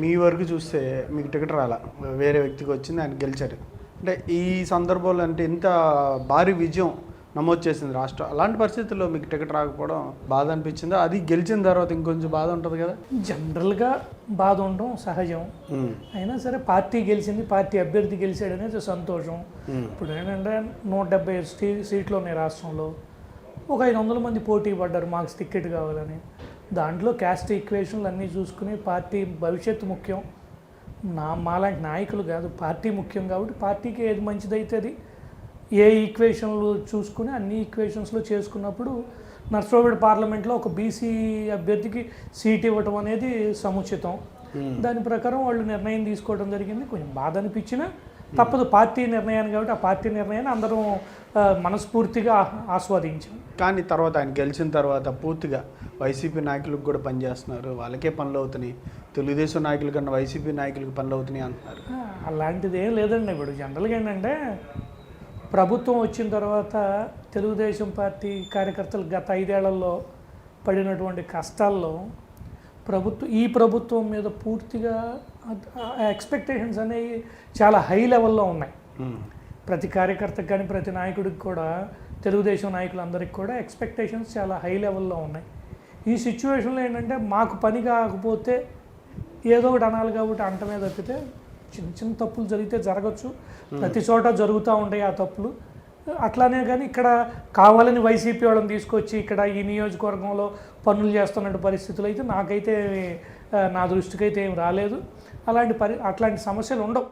మీ వరకు చూస్తే మీకు టికెట్ రాలా, వేరే వ్యక్తికి వచ్చింది, ఆయన గెలిచారు. అంటే ఈ సందర్భంలో అంటే ఇంత భారీ విజయం నమోదు చేసింది రాష్ట్రం. అలాంటి పరిస్థితుల్లో మీకు టికెట్ రాకపోవడం బాధ అనిపించిందా? అది గెలిచిన తర్వాత ఇంకొంచెం బాధ ఉంటుంది కదా? జనరల్గా బాధ ఉండడం సహజం. అయినా సరే పార్టీ గెలిచింది, పార్టీ అభ్యర్థి గెలిచాడనేది సంతోషం. ఇప్పుడు ఏంటంటే 170 సీట్లు ఉన్నాయి రాష్ట్రంలో. ఒక 500 మంది పోటీ పడ్డారు మాకు టికెట్ కావాలని. దాంట్లో క్యాస్ట్ ఈక్వేషన్లు అన్నీ చూసుకుని పార్టీ భవిష్యత్తు ముఖ్యం, మాలాంటి నాయకులు కాదు, పార్టీ ముఖ్యం. కాబట్టి పార్టీకి ఏది మంచిదైతే అది ఏ ఈక్వేషన్లు చూసుకుని అన్ని ఈక్వేషన్స్లో చేసుకున్నప్పుడు నర్సరావుపేట పార్లమెంట్లో ఒక బీసీ అభ్యర్థికి సీట్ ఇవ్వటం అనేది సముచితం. దాని ప్రకారం వాళ్ళు నిర్ణయం తీసుకోవడం జరిగింది. కొంచెం బాధ అనిపించినా తప్పదు, పార్టీ నిర్ణయాన్ని. కాబట్టి ఆ పార్టీ నిర్ణయాన్ని అందరం మనస్ఫూర్తిగా ఆస్వాదించాం. కానీ తర్వాత ఆయన గెలిచిన తర్వాత పూర్తిగా వైసీపీ నాయకులకు కూడా పనిచేస్తున్నారు, వాళ్ళకే పనులు అవుతున్నాయి, తెలుగుదేశం నాయకుల కన్నా వైసీపీ నాయకులకు పనులు అవుతున్నాయి అంటున్నారు. అలాంటిది ఏం లేదండి. ఇప్పుడు జనరల్గా ఏంటంటే ప్రభుత్వం వచ్చిన తర్వాత తెలుగుదేశం పార్టీ కార్యకర్తలు గత 5 ఏళ్లలో పడినటువంటి కష్టాల్లో ఈ ప్రభుత్వం మీద పూర్తిగా ఎక్స్పెక్టేషన్స్ అనేవి చాలా హై లెవెల్లో ఉన్నాయి. ప్రతి కార్యకర్తకు కానీ ప్రతి నాయకుడికి కూడా, తెలుగుదేశం నాయకులందరికీ కూడా ఎక్స్పెక్టేషన్స్ చాలా హై లెవెల్లో ఉన్నాయి. ఈ సిచ్యువేషన్లో ఏంటంటే మాకు పని కాకపోతే ఏదో ఒకటి అనాలి కాబట్టి అంటమే తప్పితే చిన్న చిన్న తప్పులు జరిగితే జరగచ్చు, ప్రతి చోట జరుగుతూ ఉంటాయి ఆ తప్పులు. అట్లానే కానీ ఇక్కడ కావాలని వైసీపీ వాళ్ళని తీసుకొచ్చి ఇక్కడ ఈ నియోజకవర్గంలో పనులు చేస్తున్న పరిస్థితులు అయితే నాకైతే, నా దృష్టికి అయితే ఏం రాలేదు. అట్లాంటి సమస్యలు ఉండవు.